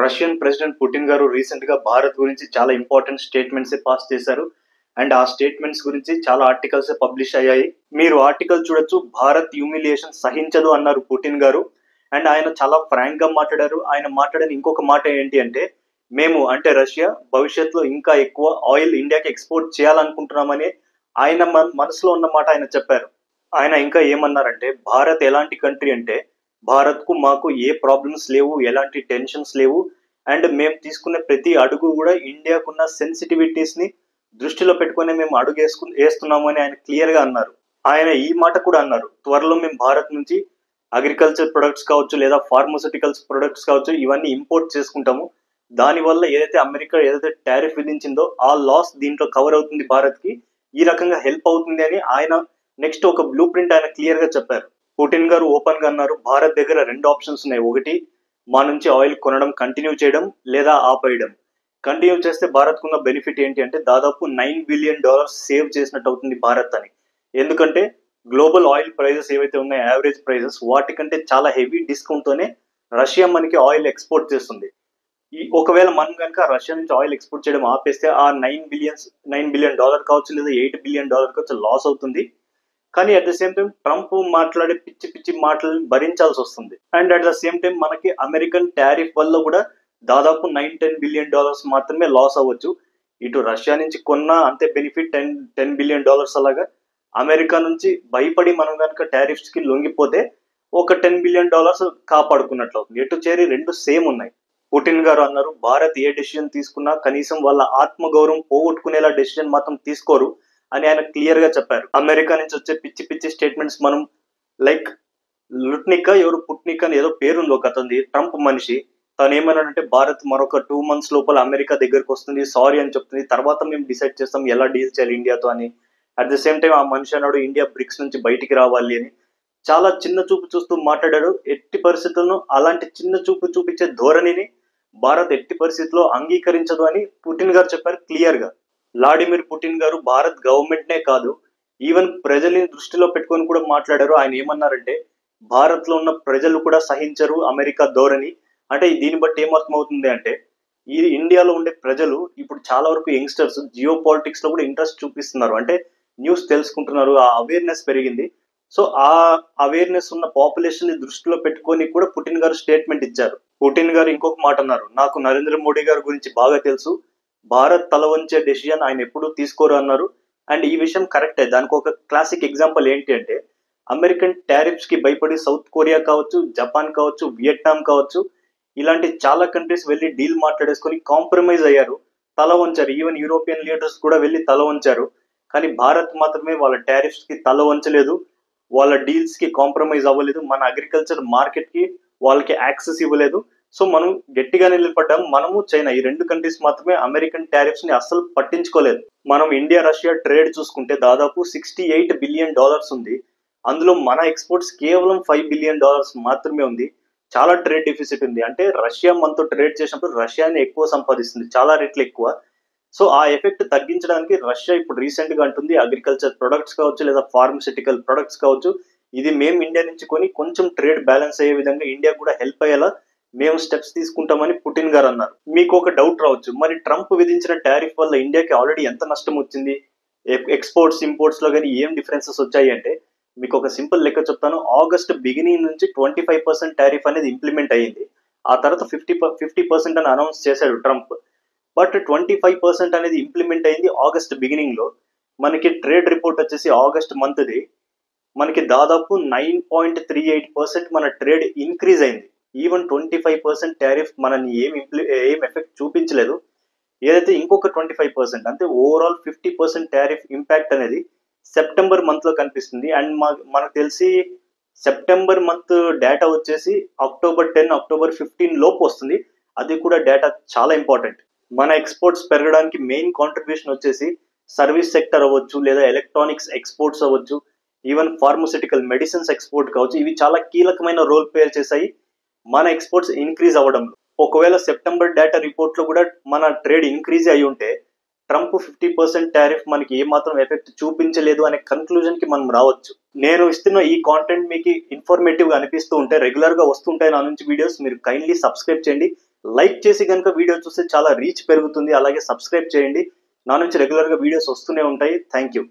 Russian president Putin గారు recent గా భారత్ గురించి చాలా ఇంపార్టెంట్ స్టేట్మెంట్స్ పాస్ చేశారు. అండ్ ఆ స్టేట్మెంట్స్ గురించి చాలా ఆర్టికల్స్ పబ్లిష్ అయ్యాయి. మీరు ఆర్టికల్ చూడొచ్చు. భారత్ హ్యూమిలియేషన్ సహించదు అన్నారు పుటిన్ గారు. అండ్ ఆయన చాలా ఫ్రాంక్ గా మాట్లాడారు. ఆయన మాట్లాడిన ఇంకొక మాట ఏంటి అంటే, మేము అంటే రష్యా భవిష్యత్తులో ఇంకా ఎక్కువ ఆయిల్ ఇండియాకి ఎక్స్పోర్ట్ చేయాలనుకుంటున్నామని ఆయన మనసులో ఉన్న మాట ఆయన చెప్పారు. ఆయన ఇంకా ఏమన్నారంటే, భారత్ ఎలాంటి కంట్రీ అంటే, భారత్ కు మాకు ఏ ప్రాబ్లమ్స్ లేవు, ఎలాంటి టెన్షన్స్ లేవు. అండ్ మేము తీసుకునే ప్రతి అడుగు కూడా ఇండియాకున్న సెన్సిటివిటీస్ ని దృష్టిలో పెట్టుకుని మేము అడుగు వేస్తున్నాము అని ఆయన క్లియర్ గా అన్నారు. ఆయన ఈ మాట కూడా అన్నారు, త్వరలో మేము భారత్ నుంచి అగ్రికల్చర్ ప్రొడక్ట్స్ కావచ్చు లేదా ఫార్మస్యూటికల్స్ ప్రొడక్ట్స్ కావచ్చు ఇవన్నీ ఇంపోర్ట్ చేసుకుంటాము. దానివల్ల ఏదైతే అమెరికా ఏదైతే టారిఫ్ విధించిందో ఆ లాస్ దీంట్లో కవర్ అవుతుంది, భారత్ కి ఈ రకంగా హెల్ప్ అవుతుంది అని ఆయన నెక్స్ట్ ఒక బ్లూ ప్రింట్ ఆయన క్లియర్ గా చెప్పారు. పుటిన్ గారు ఓపెన్ గా అన్నారు, భారత్ దగ్గర రెండు ఆప్షన్స్ ఉన్నాయి. ఒకటి, మా నుంచి ఆయిల్ కొనడం కంటిన్యూ చేయడం లేదా ఆపేయడం. కంటిన్యూ చేస్తే భారత్ కున్న బెనిఫిట్ ఏంటి అంటే దాదాపు $9 బిలియన్ సేవ్ చేసినట్టు అవుతుంది భారత్ అని. ఎందుకంటే గ్లోబల్ ఆయిల్ ప్రైజెస్ ఏవైతే ఉన్నాయో యావరేజ్ ప్రైజెస్ వాటికంటే చాలా హెవీ డిస్కౌంట్ తోనే రష్యా మనకి ఆయిల్ ఎక్స్పోర్ట్ చేస్తుంది. ఒకవేళ మనం కనుక రష్యా నుంచి ఆయిల్ ఎక్స్పోర్ట్ చేయడం ఆపేస్తే ఆ $9 బిలియన్ కావచ్చు లేదా $8 బిలియన్ కావచ్చు లాస్ అవుతుంది. కానీ at the same time Trump మాట్లాడే పిచ్చి పిచ్చి మాటలను భరించాల్సి వస్తుంది. And at the same time మనకి అమెరికన్ టారిఫ్ వల్ల కూడా దాదాపు $9-10 బిలియన్ మాత్రమే లాస్ అవ్వచ్చు. ఇటు రష్యా నుంచి కొన్న అంతే బెనిఫిట్ $10 బిలియన్ అలాగా. అమెరికా నుంచి భయపడి మనం కనుక టారిఫ్స్ కి లొంగిపోతే ఒక $10 బిలియన్ కాపాడుకున్నట్లు అవుతుంది. ఎటు చేరి రెండు సేమ్ ఉన్నాయి. పుటిన్ గారు అన్నారు, భారత్ ఏ డెసిషన్ తీసుకున్నా కనీసం వాళ్ళ ఆత్మగౌరవం పోగొట్టుకునేలా డెసిషన్ మాత్రం తీసుకోరు అని ఆయన క్లియర్ గా చెప్పారు. అమెరికా నుంచి వచ్చే పిచ్చి పిచ్చి స్టేట్మెంట్స్ మనం లైక్ లుట్నిక్ ఎవరు పుట్నిక్ అని ఏదో పేరుంది ఒక అతనిది, ట్రంప్ మనిషి. తను ఏమన్నాడంటే భారత్ మరొక 2 months లోపల అమెరికా దగ్గరకు వస్తుంది, సారీ అని చెప్తుంది, తర్వాత మేము డిసైడ్ చేస్తాం ఎలా డీల్ చేయాలి ఇండియాతో అని. అట్ ద సేమ్ టైం ఆ మనిషి అన్నాడు ఇండియా బ్రిక్స్ నుంచి బయటికి రావాలి అని. చాలా చిన్న చూపు చూస్తూ మాట్లాడాడు. ఎట్టి పరిస్థితుల్లో అలాంటి చిన్న చూపు చూపించే ధోరణిని భారత్ ఎట్టి పరిస్థితుల్లో అంగీకరించదు అని పుటిన్ గారు చెప్పారు క్లియర్ గా. వ్లాడిమిర్ పుటిన్ గారు భారత్ గవర్నమెంట్ నే కాదు, ఈవెన్ ప్రజల్ని దృష్టిలో పెట్టుకొని కూడా మాట్లాడారు. ఆయన ఏమన్నారంటే, భారత్ లో ఉన్న ప్రజలు కూడా సహించరు అమెరికా ధోరణి. అంటే దీన్ని బట్టి ఏమర్థం అవుతుంది అంటే, ఈ ఇండియాలో ఉండే ప్రజలు ఇప్పుడు చాలా వరకు యంగ్స్టర్స్ జియో పాలిటిక్స్ లో కూడా ఇంట్రెస్ట్ చూపిస్తున్నారు. అంటే న్యూస్ తెలుసుకుంటున్నారు, ఆ అవేర్నెస్ పెరిగింది. సో ఆ అవేర్నెస్ ఉన్న పాపులేషన్ ని దృష్టిలో పెట్టుకొని కూడా పుటిన్ గారు స్టేట్మెంట్ ఇచ్చారు. పుటిన్ గారు ఇంకొక మాట అన్నారు, నాకు నరేంద్ర మోడీ గారి గురించి బాగా తెలుసు, భారత్ తల వంచే డెసిషన్ ఆయన ఎప్పుడూ తీసుకోరు అన్నారు. అండ్ ఈ విషయం కరెక్టే. దానికి ఒక క్లాసిక్ ఎగ్జాంపుల్ ఏంటి అంటే, అమెరికన్ టారిఫ్స్ కి భయపడి సౌత్ కొరియా కావచ్చు, జపాన్ కావచ్చు, వియట్నాం కావచ్చు, ఇలాంటి చాలా కంట్రీస్ వెళ్ళి డీల్ మాట్లాడేసుకొని కాంప్రమైజ్ అయ్యారు, తల వంచారు. ఈవెన్ యూరోపియన్ లీడర్స్ కూడా వెళ్ళి తల వంచారు. కానీ భారత్ మాత్రమే వాళ్ళ టారిఫ్స్ కి తల వంచలేదు, వాళ్ళ డీల్స్ కి కాంప్రమైజ్ అవ్వలేదు, మన అగ్రికల్చర్ మార్కెట్ కి వాళ్ళకి యాక్సెస్ ఇవ్వలేదు. సో మనం గట్టిగా నిలబడ్డాం. మనము చైనా ఈ రెండు కంట్రీస్ మాత్రమే అమెరికన్ టారిఫ్స్ ని అస్సలు పట్టించుకోలేదు. మనం ఇండియా రష్యా ట్రేడ్ చూసుకుంటే దాదాపు $68 బిలియన్ ఉంది. అందులో మన ఎక్స్పోర్ట్స్ కేవలం $5 బిలియన్ మాత్రమే ఉంది. చాలా ట్రేడ్ డెఫిసిట్ ఉంది. అంటే రష్యా మనతో ట్రేడ్ చేసినప్పుడు రష్యాని ఎక్కువ సంపాదిస్తుంది, చాలా రెట్లు ఎక్కువ. సో ఆ ఎఫెక్ట్ తగ్గించడానికి రష్యా ఇప్పుడు రీసెంట్ గా అంటుంది అగ్రికల్చర్ ప్రొడక్ట్స్ కావచ్చు లేదా ఫార్మస్యూటికల్ ప్రొడక్ట్స్ కావచ్చు, ఇది మేము ఇండియా నుంచి కొని కొంచెం ట్రేడ్ బ్యాలెన్స్ అయ్యే విధంగా ఇండియా కూడా హెల్ప్ అయ్యేలా మేము స్టెప్స్ తీసుకుంటామని పుటిన్ గారు అన్నారు. మీకు ఒక డౌట్ రావచ్చు, మరి ట్రంప్ విధించిన టారిఫ్ వల్ల ఇండియాకి ఆల్రెడీ ఎంత నష్టం వచ్చింది, ఎక్స్పోర్ట్స్ ఇంపోర్ట్స్ లో కానీ ఏం డిఫరెన్సెస్ వచ్చాయి అంటే, మీకు ఒక సింపుల్ లెక్క చెప్తాను. ఆగస్ట్ బిగినింగ్ నుంచి 25% టారిఫ్ అనేది ఇంప్లిమెంట్ అయ్యింది. ఆ తర్వాత 50% అని అనౌన్స్ చేశాడు ట్రంప్. బట్ 25% అనేది ఇంప్లిమెంట్ అయింది ఆగస్ట్ బిగినింగ్ లో. మనకి ట్రేడ్ రిపోర్ట్ వచ్చేసి ఆగస్ట్ మంత్ది మనకి దాదాపు 9.38% మన ట్రేడ్ ఇంక్రీజ్ అయింది. ఈవెన్ 25% టారిఫ్ మనని ఏం ఎఫెక్ట్ చూపించలేదు. ఏదైతే ఇంకొక 25% అంటే ఓవరాల్ 50% టారిఫ్ ఇంపాక్ట్ అనేది సెప్టెంబర్ మంత్ లో కనిపిస్తుంది. అండ్ మనకు తెలిసి సెప్టెంబర్ మంత్ డేటా వచ్చేసి అక్టోబర్ 10, అక్టోబర్ 15 లోపు వస్తుంది. అది కూడా డేటా చాలా ఇంపార్టెంట్. మన ఎక్స్పోర్ట్స్ పెరగడానికి మెయిన్ కాంట్రిబ్యూషన్ వచ్చేసి సర్వీస్ సెక్టర్ అవ్వచ్చు లేదా ఎలక్ట్రానిక్స్ ఎక్స్పోర్ట్స్ అవ్వచ్చు, ఈవెన్ ఫార్మస్యూటికల్ మెడిసిన్స్ ఎక్స్పోర్ట్ కావచ్చు, ఇవి చాలా కీలకమైన రోల్ ప్లే చేశాయి మన ఎక్స్పోర్ట్స్ ఇంక్రీజ్ అవ్వడంలో. ఒకవేళ సెప్టెంబర్ డేటా రిపోర్ట్ లో కూడా మన ట్రేడ్ ఇంక్రీజ్ అయి ఉంటే ట్రంప్ 50% టారిఫ్ మనకి ఏమాత్రం ఎఫెక్ట్ చూపించలేదు అనే కన్క్లూజన్ కి మనం రావచ్చు. నేను ఇస్తున్న ఈ కాంటెంట్ మీకు ఇన్ఫర్మేటివ్ గా అనిపిస్తూ ఉంటే రెగ్యులర్ గా వస్తుంటాయి నా నుంచి వీడియోస్, మీరు కైండ్లీ సబ్స్క్రైబ్ చేయండి, లైక్ చేసి కనుక వీడియో చూస్తే చాలా రీచ్ పెరుగుతుంది. అలాగే సబ్స్క్రైబ్ చేయండి. నా నుంచి రెగ్యులర్గా వీడియోస్ వస్తూనే ఉంటాయి. Thank you.